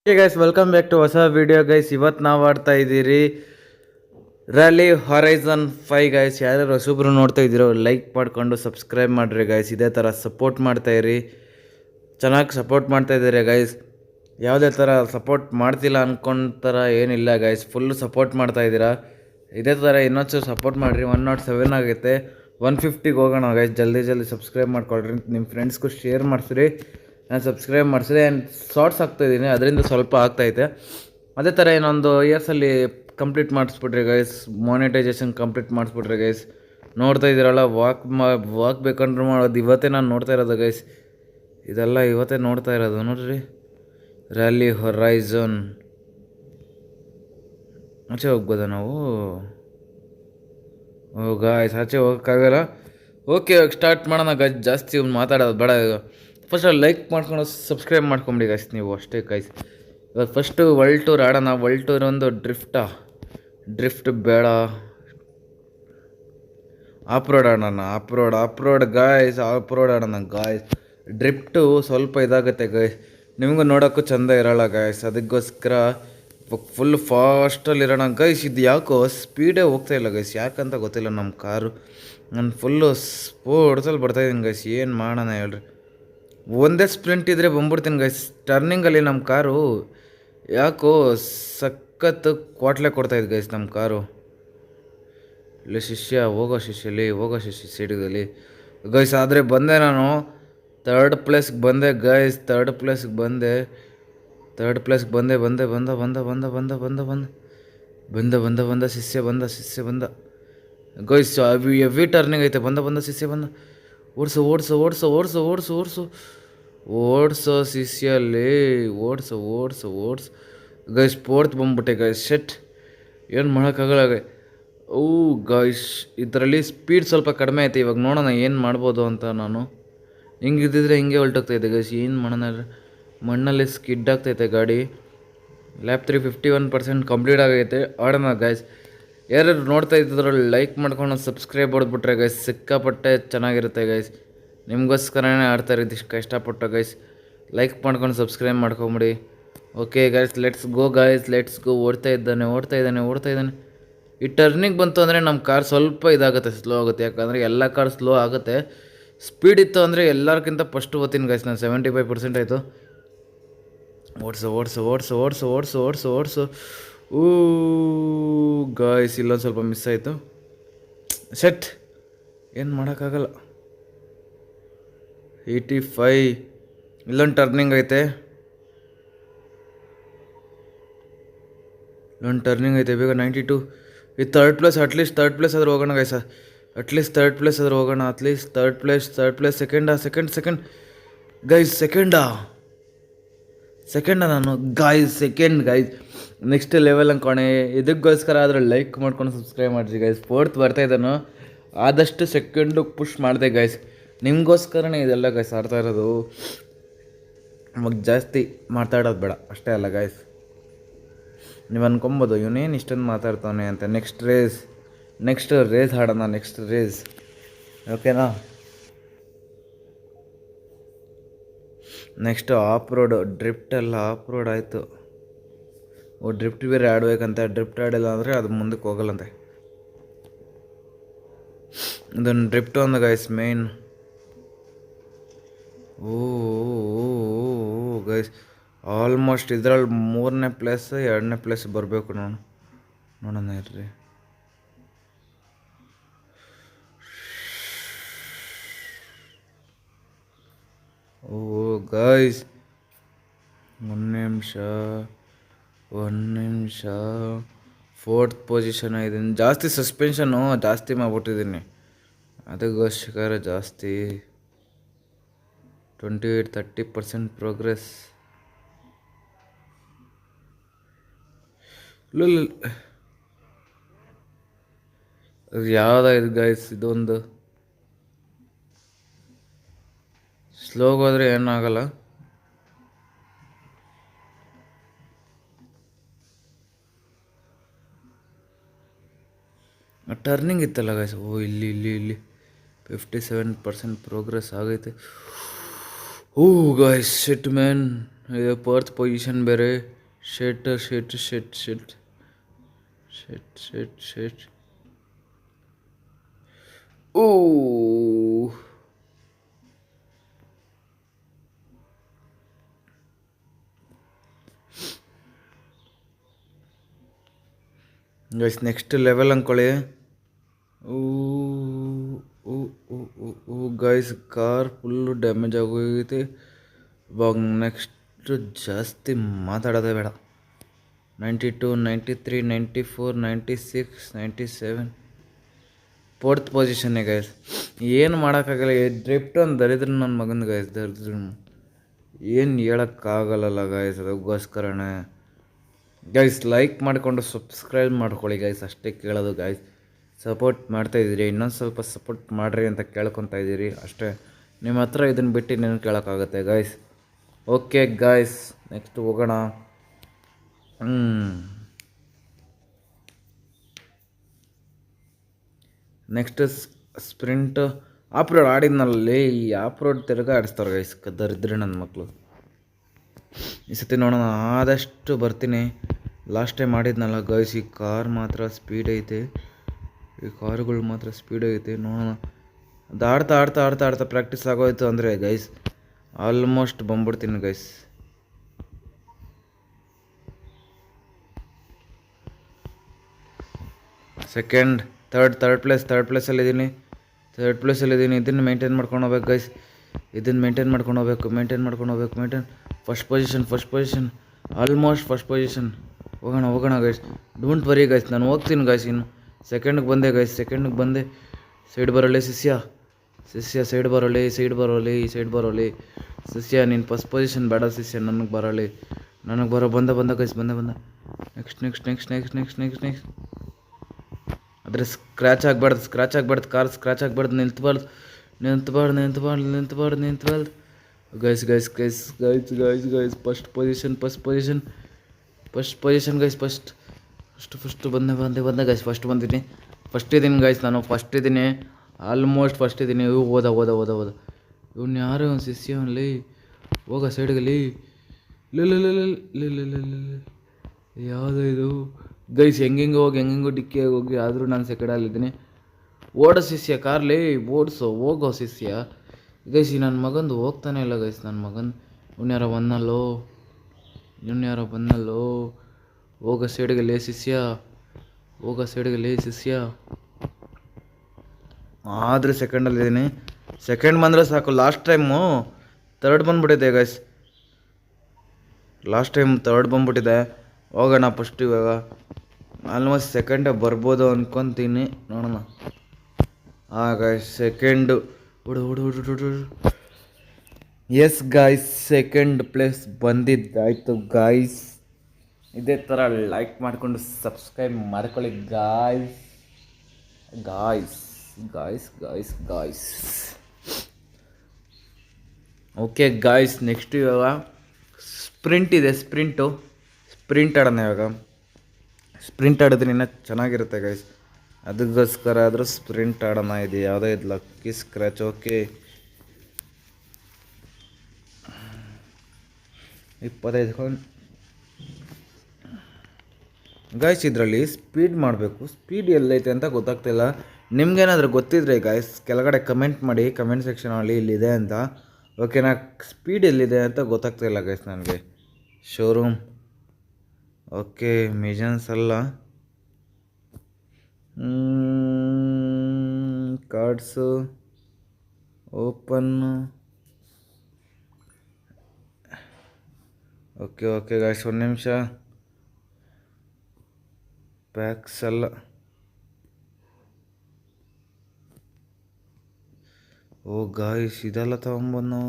Hey guys welcome back to ಹೊಸ video guys. ಇವತ್ತು ನಾವು ಆಡ್ತಾ ಇದ್ದೀರಿ ರ್ಯಾಲಿ ಹಾರೈಸನ್ 5 ಗೈಸ್. ಯಾರ್ಯಾರು ಹೊಸಬ್ರು ನೋಡ್ತಾ ಇದ್ದೀರೋ ಲೈಕ್ ಮಾಡಿಕೊಂಡು ಸಬ್ಸ್ಕ್ರೈಬ್ ಮಾಡಿರಿ ಗೈಸ್. ಇದೇ ಥರ ಸಪೋರ್ಟ್ ಮಾಡ್ತಾಯಿರಿ. ಚೆನ್ನಾಗಿ ಸಪೋರ್ಟ್ ಮಾಡ್ತಾ ಇದ್ದೀರಿ ಗೈಸ್. ಯಾವುದೇ ಥರ ಸಪೋರ್ಟ್ ಮಾಡ್ತಿಲ್ಲ ಅನ್ಕೊಂತರ ಏನಿಲ್ಲ ಗೈಸ್, ಫುಲ್ಲು ಸಪೋರ್ಟ್ ಮಾಡ್ತಾ ಇದ್ದೀರಾ. ಇದೇ ಥರ ಇನ್ನೊಂದು ಸಪೋರ್ಟ್ ಮಾಡಿರಿ. 107 ಆಗೈತೆ, 150ಗೆ ಹೋಗೋಣ ಗೈಸ್. ಜಲ್ದಿ ಜಲ್ದಿ ಸಬ್ಸ್ಕ್ರೈಬ್ ಮಾಡ್ಕೊಳ್ರಿ, ನಿಮ್ಮ ಫ್ರೆಂಡ್ಸ್ಗೂ ಶೇರ್ ಮಾಡಿಸ್ರಿ. ನಾನು ಸಬ್ಸ್ಕ್ರೈಬ್ ಮಾಡಿಸಿದೆ ಆ್ಯಂಡ್ ಶಾರ್ಟ್ಸ್ ಹಾಕ್ತಾಯಿದ್ದೀನಿ, ಅದರಿಂದ ಸ್ವಲ್ಪ ಆಗ್ತಾಯಿದೆ. ಅದೇ ಥರ ಇನ್ನೊಂದು ಇಯರ್ಸಲ್ಲಿ ಕಂಪ್ಲೀಟ್ ಮಾಡಿಸ್ಬಿಟ್ರಿ ಗೈಸ್, ಮಾನಿಟೈಸೇಷನ್ ಕಂಪ್ಲೀಟ್ ಮಾಡಿಸ್ಬಿಟ್ರಿ ಗೈಸ್. ನೋಡ್ತಾ ಇದ್ದೀರಲ್ಲ, ವಾಕ್ ಬೇಕಂದ್ರೆ ಮಾಡೋದು ಇವತ್ತೇ ನಾನು ನೋಡ್ತಾ ಇರೋದು ಗೈಸ್. ಇದೆಲ್ಲ ಇವತ್ತೇ ನೋಡ್ತಾ ಇರೋದು ನೋಡ್ರಿ. ರ್ಯಾಲಿ ಹೊರೈಝನ್ ಆಚೆ ಹೋಗ್ಬೋದಾ ನಾವು? ಓ ಗಾಯ್ಸ್, ಆಚೆ ಹೋಗೋಕ್ಕಾಗಲ್ಲ. ಓಕೆ, ಸ್ಟಾರ್ಟ್ ಮಾಡೋಣ ಗೈಸ್. ಜಾಸ್ತಿ ಮಾತಾಡೋದು ಬೇಡ. ಫಸ್ಟ್ ಲೈಕ್ ಮಾಡ್ಕೊಂಡು ಸಬ್ಸ್ಕ್ರೈಬ್ ಮಾಡ್ಕೊಂಬಿಡಿ ಗೈಸ್ ನೀವು, ಅಷ್ಟೇ ಗೈಸ್. ಇವಾಗ ಫಸ್ಟು ವರ್ಲ್ಡ್ ಟೂರ್ ಆಡೋಣ. ವರ್ಲ್ಡ್ ಟೂರ್ ಒಂದು ಡ್ರಿಫ್ಟ್ ಬೇಡ, ಆಪ್ರೋಡ್ ಆಡೋಣ. ಆಪ್ರೋಡ್ ಗಾಯ್ಸ್, ಆಪ್ರೋಡ್ ಆಡೋಣ ಗಾಯ್ಸ್. ಡ್ರಿಫ್ಟು ಸ್ವಲ್ಪ ಇದಾಗುತ್ತೆ ಗಾಯ್ಸ್, ನಿಮಗೂ ನೋಡೋಕ್ಕೂ ಚೆಂದ ಇರೋಲ್ಲ ಗಾಯ್ಸ್. ಅದಕ್ಕೋಸ್ಕರ ಫುಲ್ ಫಾಸ್ಟಲ್ಲಿರೋಣ ಗೈಸ್. ಇದು ಯಾಕೋ ಸ್ಪೀಡೇ ಹೋಗ್ತಾಯಿಲ್ಲ ಗೈಸ್, ಯಾಕಂತ ಗೊತ್ತಿಲ್ಲ ನಮ್ಮ ಕಾರು. ನಾನು ಫುಲ್ಲು ಸ್ಪೋರ್ಟ್ಸಲ್ಲಿ ಬರ್ತಾಯಿದ್ದೀನಿ ಗೈಸ್. ಏನು ಮಾಡೋಣ ಹೇಳ್ರಿ, ಒಂದೇ ಸ್ಪ್ರಿಂಟ್ ಇದ್ದರೆ ಬಂದ್ಬಿಡ್ತೀನಿ ಗೈಸ್. ಟರ್ನಿಂಗಲ್ಲಿ ನಮ್ಮ ಕಾರು ಯಾಕೋ ಸಖತ್ತು ಕ್ವಾಟ್ಲೆ ಕೊಡ್ತಾಯಿದ್ದು ಗೈಸ್ ನಮ್ಮ ಕಾರು. ಇಲ್ಲಿ ಶಿಷ್ಯ ಹೋಗೋ ಸೈಡಿಗಲ್ಲಿ ಗೈಸ್. ಆದರೆ ಬಂದೆ ನಾನು ಥರ್ಡ್ ಪ್ಲೇಸ್ಗೆ ಬಂದೆ ಗೈಸ್. ಥರ್ಡ್ ಪ್ಲೇಸ್ಗೆ ಬಂದೆ ಶಿಷ್ಯ ಬಂದ ಗೈಸ್. ಎವಿ ಟರ್ನಿಂಗ್ ಐತೆ. ಬಂದ ಶಿಷ್ಯ ಬಂದ. ಓಡಿಸೋ ಶಿಷ್ಯಲ್ಲಿ ಓಡಿಸು ಗೈಸ್. ಫೋರ್ತ್ ಬಂದ್ಬಿಟ್ಟೆ ಗೈಸ್. ಶೆಟ್, ಏನು ಮಾಡೋಕ್ಕಾಗಲ್ಲ ಗೈ. ಓ ಗೈಸ್, ಇದರಲ್ಲಿ ಸ್ಪೀಡ್ ಸ್ವಲ್ಪ ಕಡಿಮೆ ಐತೆ. ಇವಾಗ ನೋಡೋಣ ಏನು ಮಾಡ್ಬೋದು ಅಂತ. ನಾನು ಹಿಂಗಿದ್ದಿದ್ರೆ ಹಿಂಗೆ ಹೊಲ್ಟೋಗ್ತಾಯಿದ್ದೆ ಗೈಸ್. ಏನು ಮಾಡೋಣ, ಮಣ್ಣಲ್ಲಿ ಸ್ಕಿಡ್ ಆಗ್ತೈತೆ ಗಾಡಿ. ಲ್ಯಾಪ್ 3 51% ಕಂಪ್ಲೀಟ್ ಆಗೈತೆ. ಆಡೋಣ ಗೈಸ್. ಯಾರ್ಯಾರು ನೋಡ್ತಾ ಇದ್ರಲ್ಲಿ ಲೈಕ್ ಮಾಡ್ಕೊಂಡು ಸಬ್ಸ್ಕ್ರೈಬ್ ಹೊಡೆದ್ಬಿಟ್ರೆ ಗೈಸ್ ಸಿಕ್ಕಾಪಟ್ಟೆ ಚೆನ್ನಾಗಿರುತ್ತೆ ಗೈಸ್. ನಿಮಗೋಸ್ಕರನೇ ಆಡ್ತಾ ಇರೋದು ಕಷ್ಟಪಟ್ಟು ಗೈಸ್. ಲೈಕ್ ಮಾಡ್ಕೊಂಡು ಸಬ್ಸ್ಕ್ರೈಬ್ ಮಾಡ್ಕೊಂಬಿಡಿ. Okay guys, let's go guys, let's go. ಓಡ್ತಾ ಇದ್ದಾನೆ. ಈ ಟರ್ನಿಂಗ್ ಬಂತು ಅಂದರೆ ನಮ್ಮ ಕಾರ್ ಸ್ವಲ್ಪ ಇದಾಗುತ್ತೆ, ಸ್ಲೋ ಆಗುತ್ತೆ. ಯಾಕಂದರೆ ಎಲ್ಲ ಕಾರ್ ಸ್ಲೋ ಆಗುತ್ತೆ. ಸ್ಪೀಡ್ ಇತ್ತು ಅಂದರೆ ಎಲ್ಲರಿಗಿಂತ ಫಸ್ಟ್ ಓದ್ತೀನಿ ಗೈಸ್. ನಾನು 75% ಆಯಿತು. ಓಡಿಸು. ಊ ಗಾಯ್ಸ್, ಇಲ್ಲೊಂದು ಸ್ವಲ್ಪ ಮಿಸ್ ಆಯಿತು. ಸೆಟ್, ಏನು ಮಾಡೋಕ್ಕಾಗಲ್ಲ. 85. ಇಲ್ಲೊಂದು ಟರ್ನಿಂಗ್ ಐತೆ. ಬೇಗ 92. ಈ third place, at least third place ಆದರೂ ಹೋಗೋಣ guys. At least third place. Second guys. Second ನಾನು guys. Second guys. Next level ಅಂದ್ಕೊಣೆ. ಇದಕ್ಕೋಸ್ಕರ ಆದರೆ ಲೈಕ್ ಮಾಡ್ಕೊಂಡು ಸಬ್ಸ್ಕ್ರೈಬ್ ಮಾಡಿರಿ ಗೈಸ್. ಫೋರ್ತ್ ಬರ್ತಾಯಿದ್ದಾನು, ಆದಷ್ಟು ಸೆಕೆಂಡು ಪುಷ್ ಮಾಡಿದೆ ಗೈಸ್. ನಿಮಗೋಸ್ಕರನೇ ಇದೆಲ್ಲ ಗೈಸ್ ಆಡ್ತಾ ಇರೋದು. ನಮಗೆ ಜಾಸ್ತಿ ಮಾತಾಡೋದು ಬೇಡ ಅಷ್ಟೇ ಅಲ್ಲ ಗೈಸ್. ನೀವು ಅನ್ಕೊಬೋದು ಇವನೇನು ಇಷ್ಟೊಂದು ಮಾತಾಡ್ತಾನೆ ಅಂತ. ನೆಕ್ಸ್ಟ್ ರೇಸ್ ಆಡೋಣ. ಓಕೆನಾ? Next of road. ಡ್ರಿಫ್ಟ್ ಎಲ್ಲ ಆಫ್ ರೋಡ್ ಆಯಿತು. ಡ್ರಿಫ್ಟ್ ಬೇರೆ ಆಡಬೇಕಂತೆ. ಡ್ರಿಫ್ಟ್ ಆಡಿಲ್ಲ ಅಂದರೆ ಅದು ಮುಂದಕ್ಕೆ ಹೋಗಲ್ಲಂತೆ. ಇದೊಂದು ಡ್ರಿಫ್ಟ್ ಒಂದು ಗೈಸ್ ಮೇನ್. ಓ ಗೈಸ್, ಆಲ್ಮೋಸ್ಟ್ ಇದರಲ್ಲಿ 3ನೇ ಪ್ಲೇಸ್ 2ನೇ ಪ್ಲೇಸ್ ಬರಬೇಕು. ನೋಡೋಣ ಇರ್ರಿ. ಓ ಗೈಸ್, ಒಂದು ನಿಮಿಷ. ಫೋರ್ತ್ ಪೊಸಿಷನ್ ಆಗಿದ್ದೀನಿ. ಜಾಸ್ತಿ ಸಸ್ಪೆನ್ಷನ್ನು ಜಾಸ್ತಿ ಮಾಡಿಬಿಟ್ಟಿದ್ದೀನಿ, ಅದಕ್ಕೋಸ್ಕರ ಜಾಸ್ತಿ 28-30% ಪ್ರೋಗ್ರೆಸ್. ಯಾವುದಾಯ್ತು ಗೈಸ್, ಇದೊಂದು ಸ್ಲೋಗೋದ್ರೆ ಏನಾಗಲ್ಲ. ಟರ್ನಿಂಗ್ ಇತ್ತಲ್ಲ ಗೈಸ್. ಇಲ್ಲಿ 57% ಪ್ರೋಗ್ರೆಸ್ ಆಗೈತೆ. Oh guys, shit man. ಇದು ಫೋರ್ತ್ ಪೊಸಿಷನ್ ಬೇರೆ. Shit shit shit shit shit shit shit oh guys next level ಅಂದ್ಕೊಳ್ಳಿ. Oh oh oh oh oh guys car full damage ಆಗೋಗೈತೆ. ಇವಾಗ ನೆಕ್ಸ್ಟ್ ಜಾಸ್ತಿ ಮಾತಾಡೋದೇ ಬೇಡ. 92, 93, 94, 96, 97 ಫೋರ್ತ್ ಪೊಸಿಷನ್ನೇ ಗೈಸ್. ಏನು ಮಾಡೋಕ್ಕಾಗಲ್ಲ. ಡ್ರಿಫ್ಟ್ ಒಂದು ದರಿದ್ರು ನನ್ನ ಮಗನ ಗೈಸ್, ದರಿದ್ರು ಏನು ಹೇಳೋಕ್ಕಾಗಲ್ಲ ಗೈಸ್. ಅದಕ್ಕೋಸ್ಕರನೇ ಗೈಸ್ ಲೈಕ್ ಮಾಡಿಕೊಂಡು ಸಬ್ಸ್ಕ್ರೈಬ್ ಮಾಡ್ಕೊಳ್ಳಿ ಗೈಸ್, ಅಷ್ಟೇ ಕೇಳೋದು ಗೈಸ್. ಸಪೋರ್ಟ್ ಮಾಡ್ತಾಯಿದ್ದೀರಿ, ಇನ್ನೊಂದು ಸ್ವಲ್ಪ ಸಪೋರ್ಟ್ ಮಾಡಿರಿ ಅಂತ ಕೇಳ್ಕೊತಾ ಇದ್ದೀರಿ ಅಷ್ಟೇ. ನಿಮ್ಮ ಹತ್ರ ಇದನ್ನು ಬಿಟ್ಟು ಇನ್ನೇನು ಕೇಳೋಕ್ಕಾಗುತ್ತೆ ಗೈಸ್. ಓಕೆ ಗೈಸ್ ನೆಕ್ಸ್ಟ್ ಹೋಗೋಣ. ನೆಕ್ಸ್ಟ್ ಸ್ಪ್ರಿಂಟ್ ಆಫ್ ರೋಡ್ ಆಡಿದ್ನಲ್ಲಿ ಈ ಆಫ್ ರೋಡ್ ತಿರ್ಗಾ ಆಡಿಸ್ತಾರೆ ಗೈಸ್, ದರಿದ್ರೆ ನನ್ನ ಮಕ್ಕಳು. ಈ ಸತಿ ನೋಡೋಣ, ಆದಷ್ಟು ಬರ್ತೀನಿ. ಲಾಸ್ಟ್ ಟೈಮ್ ಮಾಡಿದ್ನಲ್ಲ ಗೈಸ್. ಈ ಕಾರ್ ಮಾತ್ರ ಸ್ಪೀಡ್ ಐತೆ, ಈ ಕಾರುಗಳು ಮಾತ್ರ ಸ್ಪೀಡ್ ಐತೆ. ನೋಡೋಣ, ಅದು ಆಡ್ತಾ ಆಡ್ತಾ ಆಡ್ತಾ ಆಡ್ತಾ ಪ್ರಾಕ್ಟೀಸ್ ಆಗೋಯ್ತು ಅಂದರೆ ಗೈಸ್ ಆಲ್ಮೋಸ್ಟ್ ಬಂದ್ಬಿಡ್ತೀನಿ ಗೈಸ್. ಸೆಕೆಂಡ್ ಥರ್ಡ್ ಪ್ಲೇಸಲ್ಲಿದ್ದೀನಿ. ಇದನ್ನು ಮೇಂಟೈನ್ ಮಾಡ್ಕೊಂಡು ಹೋಗ್ಬೇಕು ಗೈಸ್. ಇದನ್ನು ಮೇಂಟೈನ್ ಮಾಡ್ಕೊಂಡು ಹೋಗ್ಬೇಕು. First position almost first position. ಹೋಗೋಣ ಗೈಸ್, ಡೋಂಟ್ ವರಿ ಗೈಸ್, ನಾನು ಹೋಗ್ತೀನಿ ಗೈಸ್. ಇನ್ನು ಸೆಕೆಂಡ್ಗೆ ಬಂದೆ. ಸೈಡ್ ಬರೋಲಿ ಶಿಷ್ಯ ಸೈಡ್ ಬರೋಲಿ ಶಿಷ್ಯ. ನೀನು ಫಸ್ಟ್ ಪೊಸಿಷನ್ ಬೇಡ ಶಿಷ್ಯ, ನನಗೆ ಬರೋ ಬಂದ ಗೈಸ್. ನೆಕ್ಸ್ಟ್ ಆದರೆ ಸ್ಕ್ರ್ಯಾಚ್ ಆಗಬಾರ್ದು ಕಾರ್ ಸ್ಕ್ರ್ಯಾಚ್ ಆಗಬಾರ್ದು, ನಿಂತ್ಬಾರ್ದು guys. First position guys. First ಬಂದೆ ಗೈಸ್. ಫಸ್ಟ್ ಇದ್ದೀನಿ ಗೈಸ್, ನಾನು ಫಸ್ಟ್ ಇದ್ದೀನಿ, ಆಲ್ಮೋಸ್ಟ್ ಫಸ್ಟ್ ಇದ್ದೀನಿ. ಓದ ಇವ್ನು ಯಾರು ಶಿಷ್ಯ ಅವನಲ್ಲಿ. ಹೋಗ ಸೈಡ್ಗಲ್ಲಿ ಯಾವುದೋ ಇದು ಗೈಸ್. ಹೆಂಗೆಂಗೋ ಡಿಕ್ಕಿಯಾಗಿ ಹೋಗಿ, ಆದರೂ ನಾನು ಸೆಕೆಂಡಲ್ಲಿದ್ದೀನಿ. ಓಡೋ ಶಿಷ್ಯ ಕಾರ್ಲಿ, ಹೋಗೋ ಶಿಷ್ಯ ಗೈಸ್. ನನ್ನ ಮಗಂದು ಹೋಗ್ತಾನೆ ಇಲ್ಲ ಗೈಸ್. ನನ್ನ ಮಗನ್ ಇವ್ನು ಯಾರೋ ಬಂದಲ್ಲೋ. ಹೋಗೋ ಸೈಡ್ಗಲ್ಲಿ ಶಿಷ್ಯ. ಆದರೆ ಸೆಕೆಂಡಲ್ಲಿದ್ದೀನಿ. ಸೆಕೆಂಡ್ ಬಂದರೆ ಸಾಕು. ಲಾಸ್ಟ್ ಟೈಮು ಥರ್ಡ್ ಬಂದುಬಿಟ್ಟಿದೆ ಗೈಸ್. ಹೋಗೋಣ ಫಸ್ಟ್. ಇವಾಗ ಆಲ್ಮೋಸ್ಟ್ ಸೆಕೆಂಡೇ ಬರ್ಬೋದು ಅಂದ್ಕೊತೀನಿ, ನೋಡೋಣ. ಗೈಸ್ ಸೆಕೆಂಡು ಹುಡು. ಎಸ್ ಗಾಯ್ಸ್, ಸೆಕೆಂಡ್ ಪ್ಲೇಸ್ ಬಂದಿದ್ದಾಯಿತು ಗಾಯ್ಸ್. ಇದೇ ಥರ ಲೈಕ್ ಮಾಡಿಕೊಂಡು ಸಬ್ಸ್ಕ್ರೈಬ್ ಮಾಡ್ಕೊಳ್ಳಿ ಗಾಯ್ಸ್. ಓಕೆ ಗಾಯ್ಸ್, ನೆಕ್ಸ್ಟ್ ಇವಾಗ ಸ್ಪ್ರಿಂಟ್ ಇದೆ. ಸ್ಪ್ರಿಂಟ್ ಆಡೋಣ ಇವಾಗ. ಸ್ಪ್ರಿಂಟ್ ಆಡಿದ್ರೆ ಇನ್ನೂ ಚೆನ್ನಾಗಿರುತ್ತೆ ಗೈಸ್, ಅದಕ್ಕೋಸ್ಕರ ಆದರೂ ಸ್ಪ್ರಿಂಟ್ ಆಡೋಣ. ಇದು ಯಾವುದೋ ಇದು ಲಕ್ಕಿ ಸ್ಕ್ರ್ಯಾಚ್. Okay 25 guys. ಇದರಲ್ಲಿ ಸ್ಪೀಡ್ ಮಾಡಬೇಕು. ಸ್ಪೀಡ್ ಎಲ್ಲೈತೆ ಅಂತ ಗೊತ್ತಾಗ್ತಿಲ್ಲ. ನಿಮ್ಗೇನಾದರೂ ಗೊತ್ತಿದ್ರೆ ಗಾಯ್ಸ್ ಕೆಳಗಡೆ ಕಮೆಂಟ್ ಮಾಡಿ, ಕಮೆಂಟ್ ಸೆಕ್ಷನಲ್ಲಿ ಇಲ್ಲಿದೆ ಅಂತ. ಓಕೆನಾ, ಸ್ಪೀಡ್ ಎಲ್ಲಿದೆ ಅಂತ ಗೊತ್ತಾಗ್ತಿಲ್ಲ ಗೈಸ್ ನನಗೆ. ಶೋರೂಮ್ ಓಕೆ, ಮಿಷನ್ಸ್ ಅಲ್ಲ, ಕಾರ್ಡ್ಸು ಓಪನ್. ಓಕೆ ಗಾಯ್ಸ್, ಒಂದು ನಿಮಿಷ. ಪ್ಯಾಕ್ಸ್ ಅಲ್ಲ, ಗಾಯ್ಸ್ ಇದೆಲ್ಲ ತಗೊಂಬಂದು.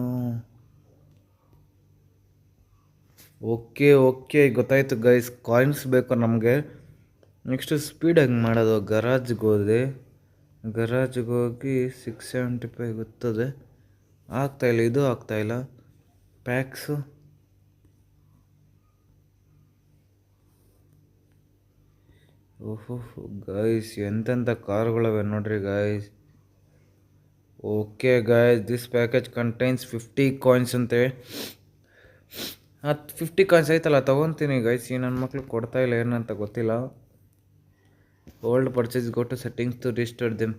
ಓಕೆ ಗೊತ್ತಾಯ್ತು ಗೈಸ್. ಕಾಯಿನ್ಸ್ ಬೇಕು ನಮಗೆ. ನೆಕ್ಸ್ಟ್ ಸ್ಪೀಡ್ ಹೆಂಗೆ ಮಾಡೋದು? ಗರಾಜ್ಗೆ ಹೋಗಿ 675 ಗೊತ್ತದೆ. ಆಗ್ತಾಯಿಲ್ಲ, ಇದು ಆಗ್ತಾಯಿಲ್ಲ. ಪ್ಯಾಕ್ಸು ಗಾಯ್ಸ್, ಎಂತೆಂಥ ಕಾರುಗಳವೆ ನೋಡ್ರಿ guys. Okay guys, this package contains 50 coins ಅಂತೆ. 50 ಕಾಯಿನ್ಸ್ ಐತಲ್ಲ ತೊಗೊತೀನಿ ಗೈಸ್. ಈ ನನ್ನ ಮಕ್ಳು ಕೊಡ್ತಾಯಿಲ್ಲ ಏನಂತ ಗೊತ್ತಿಲ್ಲ. Old purchase go to settings to restore them.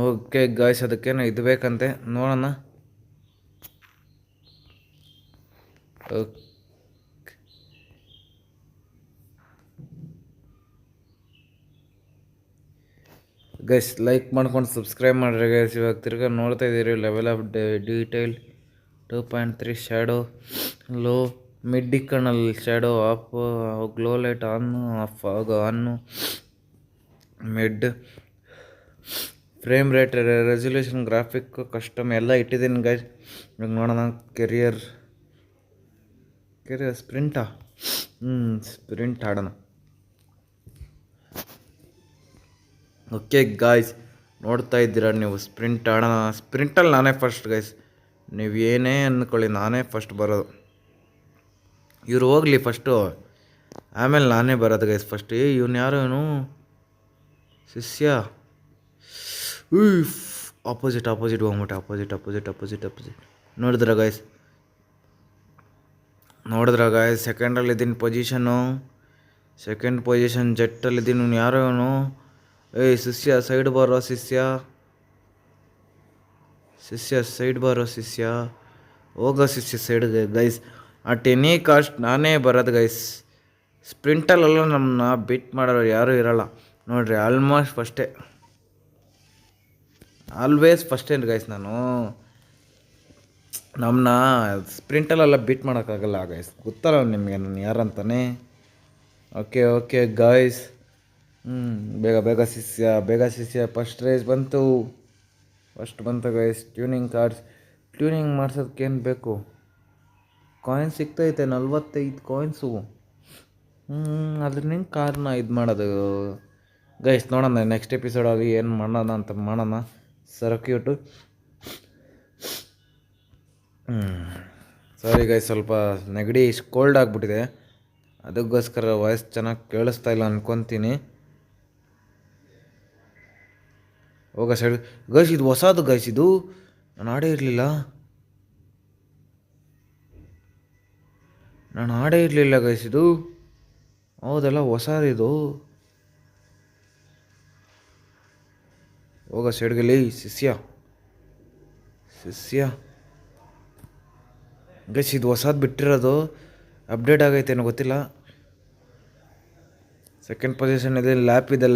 Okay guys, ಅದಕ್ಕೇನೋ ಇದು ಬೇಕಂತೆ, ನೋಡೋಣ. ಗೈಸ್ ಲೈಕ್ ಮಾಡ್ಕೊಂಡು ಸಬ್ಸ್ಕ್ರೈಬ್ ಮಾಡಿರಿ ಗೈಸ್. ಇವಾಗ ತಿರ್ಗಾ ನೋಡ್ತಾ ಇದ್ದೀರಿ level of detail 2.3 shadow low mid ಇಕ್ಕಣಲ್ಲಿ shadow of glow light on off ಆನ್ನು mid frame rate resolution graphic custom ಎಲ್ಲ ಇಟ್ಟಿದ್ದೀನಿ ಗೈಸ್. ಇವಾಗ ನೋಡೋಣ. ಕೆರಿಯರ್ ಸ್ಪ್ರಿಂಟಾ ಸ್ಪ್ರಿಂಟ್ ಆಡೋಣ. ಓಕೆ ಗಾಯ್ಸ್, ನೋಡ್ತಾ ಇದ್ದೀರಾ ನೀವು, ಸ್ಪ್ರಿಂಟ್ ಆಡೋಣ. ಸ್ಪ್ರಿಂಟಲ್ಲಿ ನಾನೇ ಫಸ್ಟ್ ಗೈಸ್, ನೀವು ಏನೇ ಅಂದ್ಕೊಳ್ಳಿ ನಾನೇ ಫಸ್ಟ್ ಬರೋದು. ಇವ್ರು ಹೋಗಲಿ ಫಸ್ಟು, ಆಮೇಲೆ ನಾನೇ ಬರೋದು ಗೈಸ್ ಫಸ್ಟ್. ಇವನು ಯಾರು ಇವನು ಶಿಷ್ಯ? ಆಪೋಸಿಟ್ ಹೋಗ್ಬಿಟ್ಟೆ. ಅಪೋಸಿಟ್ ನೋಡಿದ್ರ ಗಾಯ್ಸ್ ಸೆಕೆಂಡಲ್ಲಿದ್ದೀನಿ ಪೊಸಿಷನ್ನು. ಸೆಕೆಂಡ್ ಪೊಸಿಷನ್ ಜೆಟ್ಟಲ್ಲಿದ್ದೀನಿ. ಇವನು ಯಾರೋ ಇವನು? ಶಿಷ್ಯ ಸೈಡ್ ಬರೋ ಶಿಷ್ಯ ಸೈಡ್ ಬರೋ ಶಿಷ್ಯ. ಹೋಗೋ ಶಿಷ್ಯ ಸೈಡ್ಗೆ ಗೈಸ್. ಅಟ್ ಎನಿ ಕಾಸ್ಟ್ ನಾನೇ ಬರೋದು ಗೈಸ್. ಸ್ಪ್ರಿಂಟಲ್ಲೆಲ್ಲ ನಮ್ಮನ್ನ ಬೀಟ್ ಮಾಡೋರು ಯಾರೂ ಇರೋಲ್ಲ ನೋಡಿರಿ. ಆಲ್ಮೋಸ್ಟ್ ಫಸ್ಟೇ, ಆಲ್ವೇಸ್ ಫಸ್ಟೇ ಗೈಸ್. ನಾನು ನಮ್ಮನ್ನ ಸ್ಪ್ರಿಂಟಲ್ಲೆಲ್ಲ ಬೀಟ್ ಮಾಡೋಕ್ಕಾಗಲ್ಲ ಗೈಸ್. ಗೊತ್ತಲ್ಲ ನಿಮಗೆ ನಾನು ಯಾರಂತಾನೆ. ಓಕೆ ಗಾಯ್ಸ್, ಬೇಗ ಶಿಷ್ಯ ಫಸ್ಟ್ ರೇಸ್ ಬಂತು ಗೈಸ್. ಟ್ಯೂನಿಂಗ್ ಮಾಡ್ಸೋದಕ್ಕೇನು ಬೇಕು? ಕಾಯಿನ್ಸ್ ಸಿಗ್ತೈತೆ 45 ಕಾಯಿನ್ಸು. ಅದ್ರ ಕಾರಣ ಇದು ಮಾಡೋದು ಗೈಸ್. ನೋಡೋಣ ನೆಕ್ಸ್ಟ್ ಎಪಿಸೋಡಲ್ಲಿ ಏನು ಮಾಡೋಣ. ಸರ್ಕ್ಯೂಟು ಸಾರಿ ಗೈಸ್, ಸ್ವಲ್ಪ ನೆಗಡಿ ಕೋಲ್ಡ್ ಆಗಿಬಿಟ್ಟಿದೆ, ಅದಕ್ಕೋಸ್ಕರ ವಾಯ್ಸ್ ಚೆನ್ನಾಗಿ ಕೇಳಿಸ್ತಾ ಇಲ್ಲ ಅನ್ಕೊತೀನಿ. ಹೋಗ ಸೈಡ್ ಗೈಸ್. ಇದು ಹೊಸದು ಗೈಸ್, ಇದು ನಾನು ಆಡೇ ಇರಲಿಲ್ಲ ಗೈಸ್. ಇದು ಹೌದಲ್ಲ, ಹೊಸದಿದು. ಹೋಗ ಸೈಡ್ಗಲ್ಲಿ ಶಿಷ್ಯ ಗೈಸ್. ಇದು ಹೊಸದು ಬಿಟ್ಟಿರೋದು, ಅಪ್ಡೇಟ್ ಆಗೈತೇನೋ ಗೊತ್ತಿಲ್ಲ. ಸೆಕೆಂಡ್ ಪೊಸಿಷನ್ ಇದೆ. ಲ್ಯಾಪ್ ಇದೆ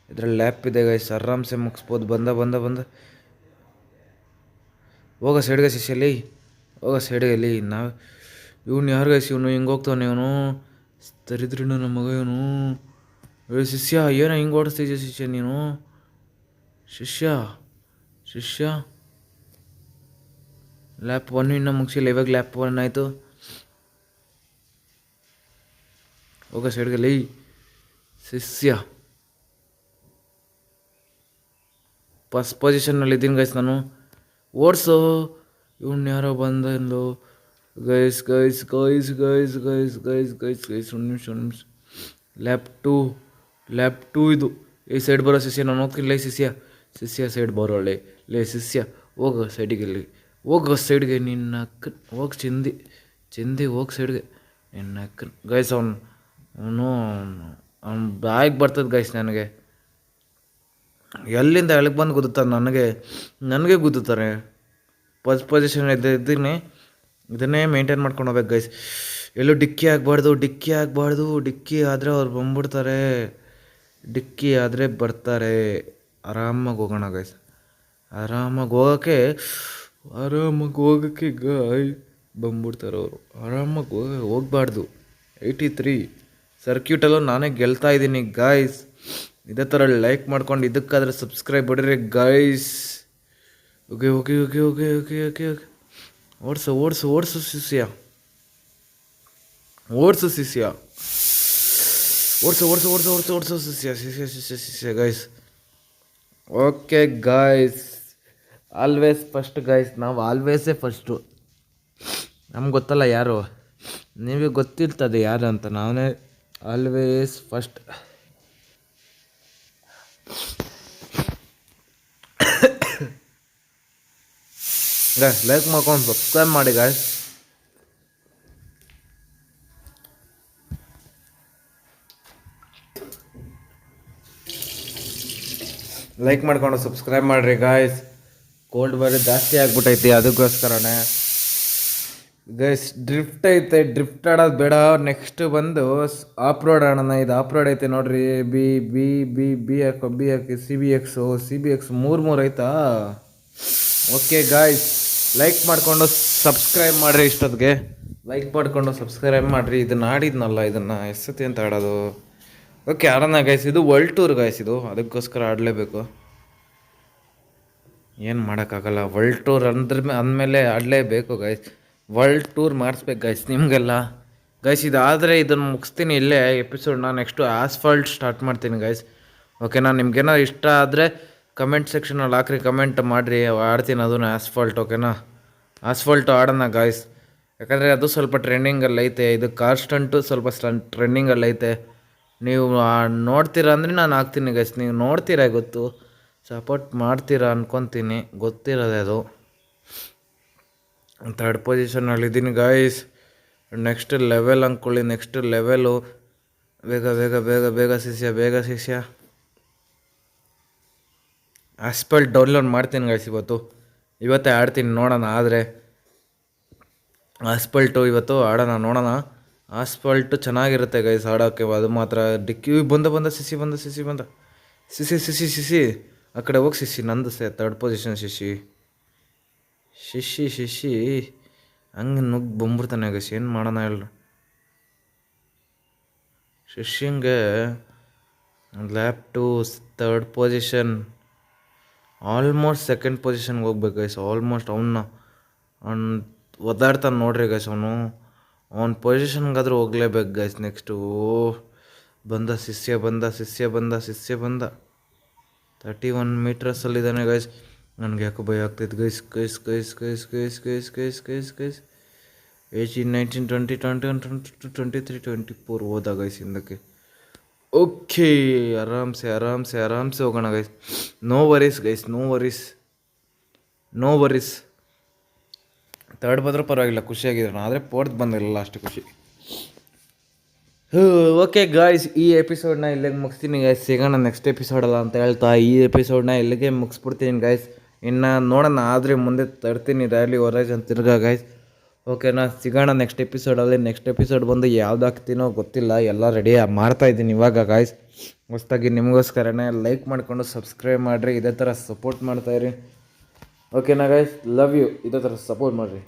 ಇದ್ರಲ್ಲಿ ಲ್ಯಾಪ್ ಇದೆ ಗೈಸ್. ಆರಾಮ್ಸೆ ಮುಗಿಸ್ಬೋದು. ಬಂದ ಹೋಗ ಸೈಡ್ಗೆ ಶಿಷ್ಯಲ್ಲಿ. ನಾವು ಇವನು ಯಾರು ಗೈಸ್? ಇವನು ಹಿಂಗೆ ಹೋಗ್ತಾನೆ. ಇವನು ತರಿದ್ರಿನ ನಮ್ಮ ಮಗ ಇವನು. ಶಿಷ್ಯ ಏನೋ ಹಿಂಗೆ ಓಡಿಸ್ತಿದ್ಯ ಶಿಷ್ಯ ನೀನು? ಶಿಷ್ಯ ಲ್ಯಾಪ್ 1 ಇನ್ನೂ ಮುಗಿಸಿಲ್ಲ. ಇವಾಗ ಲ್ಯಾಪ್ 1 ಆಯಿತು. ಹೋಗ ಸೈಡ್ಗೆ ಶಿಷ್ಯ. ಫಸ್ಟ್ ಪೊಸಿಷನ್ನಲ್ಲಿ ಇದ್ದೀನಿ ಗೈಸ್ ನಾನು. ಓಡಿಸು. ಇವನು ಯಾರೋ ಬಂದು ಗೈಸ್. ಒಂದು ನಿಮಿಷ. ಲ್ಯಾಪ್ 2 ಇದು. ಈ ಸೈಡ್ ಬರೋ ಶಿಷ್ಯ ನಾನು ಹೋಗ್ತಿಲ್ಲ. ಶಿಷ್ಯ ಸೈಡ್ ಬರೋಳೆ. ಶಿಷ್ಯ ಹೋಗೋ ಸೈಡ್ಗೆ ನಿನ್ನ ಅಕ್ಕನ. ಹೋಗಿ ಚಿಂದಿ ಹೋಗಿ ಸೈಡ್ಗೆ ನಿನ್ನ ಅಕ್ಕನ ಗೈಸ್. ಅವನು ಬ್ಯಾಗ್ ಬರ್ತದೆ ಗೈಸ್. ನನಗೆ ಎಲ್ಲಿಂದ ಎಳಕ್ಕೆ ಬಂದು ಗುದ್ದುತ್ತಾರೆ ನನಗೆ ಗುದ್ದುತ್ತಾರೆ. ಫಸ್ಟ್ ಪೊಸಿಷನ್ ಇದ್ದೀನಿ. ಇದನ್ನೇ ಮೇಂಟೈನ್ ಮಾಡ್ಕೊಂಡು ಹೋಗ್ಬೇಕು ಗೈಸ್. ಎಲ್ಲೂ ಡಿಕ್ಕಿ ಆಗಬಾರ್ದು. ಡಿಕ್ಕಿ ಆದರೆ ಅವ್ರು ಬಂದ್ಬಿಡ್ತಾರೆ. ಡಿಕ್ಕಿ ಆದರೆ ಬರ್ತಾರೆ. ಆರಾಮಾಗಿ ಹೋಗೋಣ ಗೈಸ್. ಆರಾಮಾಗಿ ಹೋಗೋಕ್ಕೆ ಗಾಯ್ ಬಂದ್ಬಿಡ್ತಾರೆ ಅವರು. ಆರಾಮಾಗಿ ಹೋಗ್ಬಾರ್ದು. 83 ಸರ್ಕ್ಯೂಟಲ್ಲೂ ನಾನೇ ಗೆಲ್ತಾ ಇದ್ದೀನಿ ಗಾಯ್ಸ್. ಇದೇ ಥರ ಲೈಕ್ ಮಾಡ್ಕೊಂಡು ಇದಕ್ಕಾದ್ರೆ ಸಬ್ಸ್ಕ್ರೈಬ್ ಮಾಡಿರಿ ಗಾಯ್ಸ್. ಓಕೆ. ಓಡಿಸು ಶಿಷ್ಯ. ಶಿಷ್ಯ guys. Okay guys, always first guys. ನಾವು ಆಲ್ವೇಸೇ ಫಸ್ಟು. ನಮ್ಗೆ ಗೊತ್ತಲ್ಲ ಯಾರು, ನಿಮಗೆ ಗೊತ್ತಿರ್ತದೆ ಯಾರು ಅಂತ. ನಾವೇ ಆಲ್ವೇಸ್ ಫಸ್ಟ್. ಲೈಕ್ ಮಾಡ್ಕೊಂಡು ಸಬ್ಸ್ಕ್ರೈಬ್ ಮಾಡಿ ಗಾಯ್ಸ್. ಲೈಕ್ ಮಾಡ್ಕೊಂಡು ಸಬ್ಸ್ಕ್ರೈಬ್ ಮಾಡಿರಿ ಗಾಯ್ಸ್. ಕೋಲ್ಡ್ ಬೇರೆ ಜಾಸ್ತಿ ಆಗ್ಬಿಟ್ಟೈತಿ, ಅದಕ್ಕೋಸ್ಕರನೇ ಗೈಸ್. ಡ್ರಿಫ್ಟ್ ಐತೆ, ಡ್ರಿಫ್ಟ್ ಆಡೋದು ಬೇಡ. ನೆಕ್ಸ್ಟ್ ಬಂದು ಆಫ್ ರೋಡ್ ಆಡೋಣ. ಇದು ಆಫ್ ರೋಡ್ ಐತೆ ನೋಡ್ರಿ. ಬಿ ಬಿ ಬಿ ಬಿ ಹಾಕೋ, ಬಿ ಹಾಕಿ, ಸಿ ಬಿ ಎಕ್ಸ್ ಮೂರು ಐತಾ. ಓಕೆ ಗಾಯ್ಸ್, ಲೈಕ್ ಮಾಡಿಕೊಂಡು ಸಬ್ಸ್ಕ್ರೈಬ್ ಮಾಡಿರಿ. ಇಷ್ಟೊತ್ತಿಗೆ ಲೈಕ್ ಮಾಡಿಕೊಂಡು ಸಬ್ಸ್ಕ್ರೈಬ್ ಮಾಡಿರಿ. ಇದನ್ನು ಆಡಿದ್ನಲ್ಲ, ಇದನ್ನು ಎಷ್ಟೊತ್ತಿ ಅಂತ ಆಡೋದು. ಓಕೆ, ಆಡೋಣ ಗೈಸ್. ಇದು ವರ್ಲ್ಡ್ ಟೂರ್ ಗೈಸ್, ಇದು ಅದಕ್ಕೋಸ್ಕರ ಆಡಲೇಬೇಕು. ಏನು ಮಾಡೋಕ್ಕಾಗಲ್ಲ, ವರ್ಲ್ಡ್ ಟೂರ್ ಅಂದಮೇಲೆ ಆಡಲೇಬೇಕು ಗೈಸ್. ವರ್ಲ್ಡ್ ಟೂರ್ ಮಾಡಿಸ್ಬೇಕು ಗೈಸ್ ನಿಮಗೆಲ್ಲ. ಗೈಸ್ ಇದಾದರೆ ಇದನ್ನು ಮುಗಿಸ್ತೀನಿ ಇಲ್ಲೇ ಎಪಿಸೋಡ್ನ. ನೆಕ್ಸ್ಟು ಆಸ್ಫಾಲ್ಟ್ ಸ್ಟಾರ್ಟ್ ಮಾಡ್ತೀನಿ ಗೈಸ್. ಓಕೆನಾ? ನಿಮ್ಗೇನೋ ಇಷ್ಟ ಆದರೆ ಕಮೆಂಟ್ ಸೆಕ್ಷನಲ್ಲಿ ಹಾಕ್ರಿ, ಕಮೆಂಟ್ ಮಾಡಿರಿ, ಆಡ್ತೀನಿ ಅದನ್ನು ಆಸ್ಫಾಲ್ಟ್. ಓಕೆನಾ? ಆಸ್ಫಾಲ್ಟು ಆಡೋಣ ಗಾಯ್ಸ್. ಯಾಕಂದರೆ ಅದು ಸ್ವಲ್ಪ ಟ್ರೆಂಡಿಂಗಲ್ಲಿ ಐತೆ. ಇದು ಕಾರ್ ಸ್ಟಂಟು ಸ್ವಲ್ಪ ಟ್ರೆಂಡಿಂಗಲ್ಲಿ ಐತೆ. ನೀವು ನೋಡ್ತೀರಾ ಅಂದರೆ ನಾನು ಹಾಕ್ತೀನಿ ಗೈಸ್. ನೀವು ನೋಡ್ತೀರಾ ಗೊತ್ತು, ಸಪೋರ್ಟ್ ಮಾಡ್ತೀರಾ ಅಂದ್ಕೊತೀನಿ, ಗೊತ್ತಿರೋದೆ ಅದು. ಥರ್ಡ್ ಪೊಸಿಷನಲ್ಲಿದ್ದೀನಿ ಗಾಯ್ಸ್. ನೆಕ್ಸ್ಟ್ ಲೆವೆಲ್ ಅಂದ್ಕೊಳ್ಳಿ, ನೆಕ್ಸ್ಟ್ ಲೆವೆಲು. ಬೇಗ ಬೇಗ ಬೇಗ ಬೇಗ ಶಿಷ್ಯ. ಆಸ್ಫಾಲ್ಟ್ ಡೌನ್ಲೋಡ್ ಮಾಡ್ತೀನಿ ಗೈಸ್ ಇವತ್ತೇ ಆಡ್ತೀನಿ, ನೋಡೋಣ. ಆದರೆ ಆಸ್ಫಾಲ್ಟು ಇವತ್ತು ಆಡೋಣ, ನೋಡೋಣ. ಆಸ್ಫಾಲ್ಟು ಚೆನ್ನಾಗಿರುತ್ತೆ ಗೈಸ್ ಆಡೋಕ್ಕೆ, ಅದು ಮಾತ್ರ. ಡಿಕ್ಕಿ ಬಂದ ಶಿಶಿ ಆ ಕಡೆ ಹೋಗಿ ಶಿಶಿ. ನಂದು ಥರ್ಡ್ ಪೊಸಿಷನ್ ಶಿಶಿ ಹಂಗೆ ನುಗ್ಗಿ ಬಂದ್ಬಿಡ್ತಾನೆ ಗೈಸ್. ಏನು ಮಾಡೋಣ ಹೇಳ್ರಿ. ಶಿಶಿಂಗೆ lap two third position, almost second ಪೊಸಿಷನ್ಗೆ ಹೋಗ್ಬೇಕು ಗೈಸ್. ಆಲ್ಮೋಸ್ಟ್ ಅವ್ನು ಒದ್ದಾಡ್ತಾನೆ ನೋಡ್ರಿ ಗೈಸ್. ಅವ್ನ ಪೊಸಿಷನ್ಗಾದ್ರೂ ಹೋಗ್ಲೇಬೇಕು ಗೈಸ್. ನೆಕ್ಸ್ಟು ಶಿಷ್ಯ ಬಂದ 31 ಮೀಟರ್ಸಲ್ಲಿದ್ದಾನೆ ಗೈಸ್. ನನಗೆ ಯಾಕೋ ಭಯ ಆಗ್ತೈತೆ ಗೈಸ್. 18, 19, 20, 21, 22, 23, 24 ಹೋದ ಗೈಸ್ ಹಿಂದಕ್ಕೆ. ಓಕೆ, ಆರಾಮ್ಸೆ ಹೋಗೋಣ guys. No worries guys, no worries. Third ಬಂದರೂ ಪರವಾಗಿಲ್ಲ, ಖುಷಿಯಾಗಿರೋಣ. ಆದರೆ ಫೋರ್ತ್ ಬಂದಿರಲಿಲ್ಲ ಅಷ್ಟು ಖುಷಿ. ಓಕೆ ಗಾಯ್ಸ್, ಈ ಎಪಿಸೋಡ್ನ ಇಲ್ಲಿಗೆ ಮುಗಿಸ್ತೀನಿ ಗೈಸ್. ಸಿಗೋಣ ನೆಕ್ಸ್ಟ್ ಎಪಿಸೋಡಲ್ಲ ಅಂತ ಹೇಳ್ತಾ ಈ ಎಪಿಸೋಡ್ನ ಇಲ್ಲಿಗೆ ಮುಗಿಸ್ಬಿಡ್ತೀನಿ ಗೈಸ್. ಇನ್ನು ನೋಡೋಣ, ಆದರೆ ಮುಂದೆ ತರ್ತೀನಿ ರ್ಯಾಲಿ ಹೊರೈಸನ್ ತಿರ್ಗಾ ಗೈಸ್. ಓಕೆನಾ? ಸಿಗೋಣ ನೆಕ್ಸ್ಟ್ ಎಪಿಸೋಡಲ್ಲಿ. ನೆಕ್ಸ್ಟ್ ಎಪಿಸೋಡ್ ಬಂದು ಯಾವ್ದು ಹಾಕ್ತೀನೋ ಗೊತ್ತಿಲ್ಲ, ಎಲ್ಲ ರೆಡಿ ಮಾಡ್ತಾಯಿದ್ದೀನಿ ಇವಾಗ ಗಾಯ್ಸ್. ಹೊಸ್ದಾಗಿ ನಿಮಗೋಸ್ಕರನೇ. ಲೈಕ್ ಮಾಡಿಕೊಂಡು ಸಬ್ಸ್ಕ್ರೈಬ್ ಮಾಡಿರಿ, ಇದೇ ಥರ ಸಪೋರ್ಟ್ ಮಾಡ್ತಾಯಿರಿ. ಓಕೆನಾ ಗೈಸ್? Love you. ಇದೇ ಥರ ಸಪೋರ್ಟ್ ಮಾಡಿರಿ.